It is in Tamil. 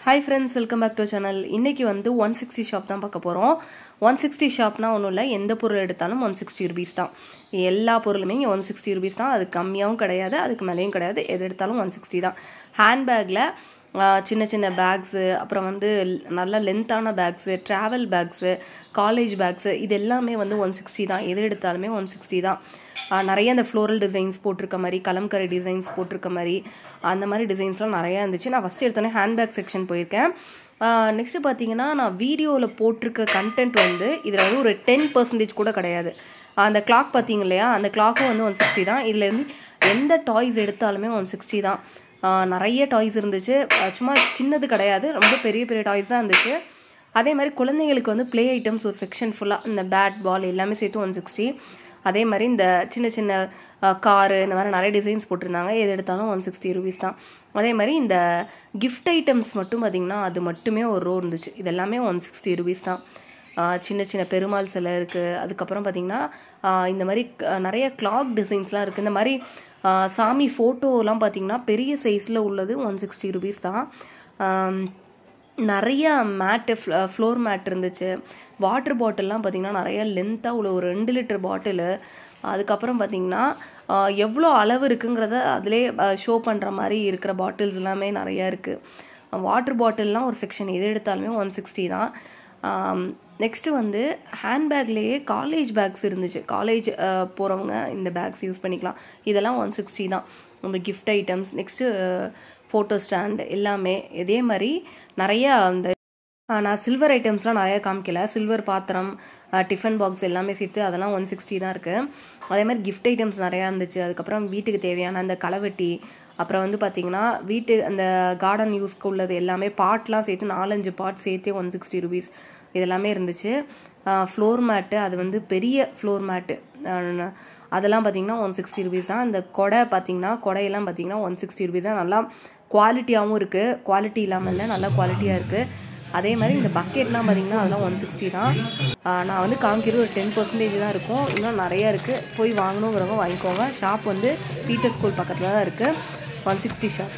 Hi friends, welcome back to our channel. இன்னைக்கு வந்து 160 ஷாப் தான் பார்க்க போறோம். 160 ஷாப்னா ஒண்ணும் இல்ல, எந்த பொருள் எடுத்தாலும் 160 rupees தான். எல்லா பொருளுமே 160 rupees தான். அது கம்மியாவும் கிடையாது, அதுக்கு மேலேயும் கிடையாது. எது எடுத்தாலும் 160 தான். ஹேண்ட்பேக்ல சின்ன சின்ன பேக்ஸ், அப்புறம் வந்து நல்ல லென்த்தான bags, travel bags, college bags, இது எல்லாமே வந்து 160 தான். எது எடுத்தாலுமே 160 தான். நிறைய அந்த ஃப்ளோரல் டிசைன்ஸ் போட்டிருக்க மாதிரி, கலம்கரி டிசைன்ஸ் போட்டிருக்க மாதிரி, அந்த மாதிரி டிசைன்ஸ்லாம் நிறையா இருந்துச்சு. நான் ஃபஸ்ட்டு எடுத்தோன்னே ஹேண்ட்பேக் செக்ஷன் போயிருக்கேன். நெக்ஸ்ட்டு பார்த்தீங்கன்னா, நான் வீடியோவில் போட்டிருக்க கண்டென்ட் வந்து இதில் வந்து ஒரு 10% கூட கிடையாது. அந்த கிளாக் பார்த்தீங்க இல்லையா, அந்த கிளாக்கும் வந்து 160 தான். இதுலேருந்து எந்த டாய்ஸ் எடுத்தாலுமே 160 தான். நிறைய டாய்ஸ் இருந்துச்சு. சும்மா சின்னது கிடையாது, ரொம்ப பெரிய பெரிய டாய்ஸ் தான் இருந்துச்சு. அதே மாதிரி குழந்தைங்களுக்கு வந்து ப்ளே ஐட்டம்ஸ் ஒரு செக்ஷன் ஃபுல்லாக, இந்த பேட் பால் எல்லாமே சேர்த்து 160. அதே மாதிரி இந்த சின்ன சின்ன காரு, இந்த மாதிரி நிறைய டிசைன்ஸ் போட்டிருந்தாங்க. எது எடுத்தாலும் 160 rupees தான். அதே மாதிரி இந்த கிஃப்ட் ஐட்டம்ஸ் மட்டும் பார்த்திங்கன்னா அது மட்டுமே ஒரு ரோ இருந்துச்சு. இது எல்லாமே 160 rupees தான். சின்ன சின்ன பெருமாள் சிலை இருக்குது. அதுக்கப்புறம் பார்த்திங்கன்னா இந்த மாதிரி நிறைய கிளாக் டிசைன்ஸ்லாம் இருக்குது. இந்த மாதிரி சாமி ஃபோட்டோலாம் பார்த்திங்கன்னா பெரிய சைஸில் உள்ளது 160 rupees தான். நிறைய மேட்டு, ஃப்ளோர் மேட் இருந்துச்சு. வாட்டர் பாட்டில்லாம் பார்த்திங்கன்னா நிறைய லென்த்தாக உள்ள ஒரு 2 லிட்டர் பாட்டிலு. அதுக்கப்புறம் பார்த்திங்கன்னா எவ்வளோ அளவு இருக்குங்கிறத அதிலே ஷோ பண்ணுற மாதிரி இருக்கிற பாட்டில்ஸ் எல்லாமே நிறையா இருக்குது. வாட்டர் பாட்டில்லாம் ஒரு செக்ஷன், எது எடுத்தாலுமே 160 தான். நெக்ஸ்ட்டு வந்து ஹேண்ட்பேக்லேயே காலேஜ் பேக்ஸ் இருந்துச்சு. காலேஜ் போகிறவங்க இந்த பேக்ஸ் யூஸ் பண்ணிக்கலாம். இதெல்லாம் 160 தான். இந்த gift items, next photo stand எல்லாமே இதே மாதிரி நிறையா. அந்த நான் சில்வர் ஐட்டம்ஸ்லாம் நிறையா காமிக்கல. சில்வர் பாத்திரம், டிஃபன் பாக்ஸ் எல்லாமே சேர்த்து அதெல்லாம் 160 தான் இருக்குது. அதே மாதிரி கிஃப்ட் ஐட்டம்ஸ் நிறையா இருந்துச்சு. அதுக்கப்புறம் வீட்டுக்கு தேவையான அந்த களைவெட்டி, அப்புறம் வந்து பார்த்திங்கன்னா வீட்டு அந்த கார்டன் யூஸ்க்கு உள்ளது எல்லாமே பாட்லாம் சேர்த்து 4-5 பாட் சேர்த்தே 160 rupees இதெல்லாமே இருந்துச்சு. ஃப்ளோர் மேட்டு, அது வந்து பெரிய ஃப்ளோர் மேட்டு, அதெல்லாம் பார்த்திங்கன்னா 160 rupees தான். இந்த கொடை பார்த்திங்கன்னா, கொடையெல்லாம் பார்த்திங்கன்னா 160 rupees தான். நல்லா குவாலிட்டியாகவும் இருக்குது, குவாலிட்டி இல்லாமல் இல்லை, நல்லா குவாலிட்டியாக இருக்குது. அதே மாதிரி இந்த பக்கெட்லாம் பார்த்திங்கன்னா அதெல்லாம் 160 தான். நான் வந்து காமிக்கிறது ஒரு 10% தான் இருக்கும். இன்னும் நிறையா இருக்குது. போய் வாங்கணுங்கிறவங்க வாங்கிக்கோங்க. ஷாப் வந்து பீட்டர் ஸ்கூல் பக்கத்தில் தான் இருக்குது. 160 ஷாப்.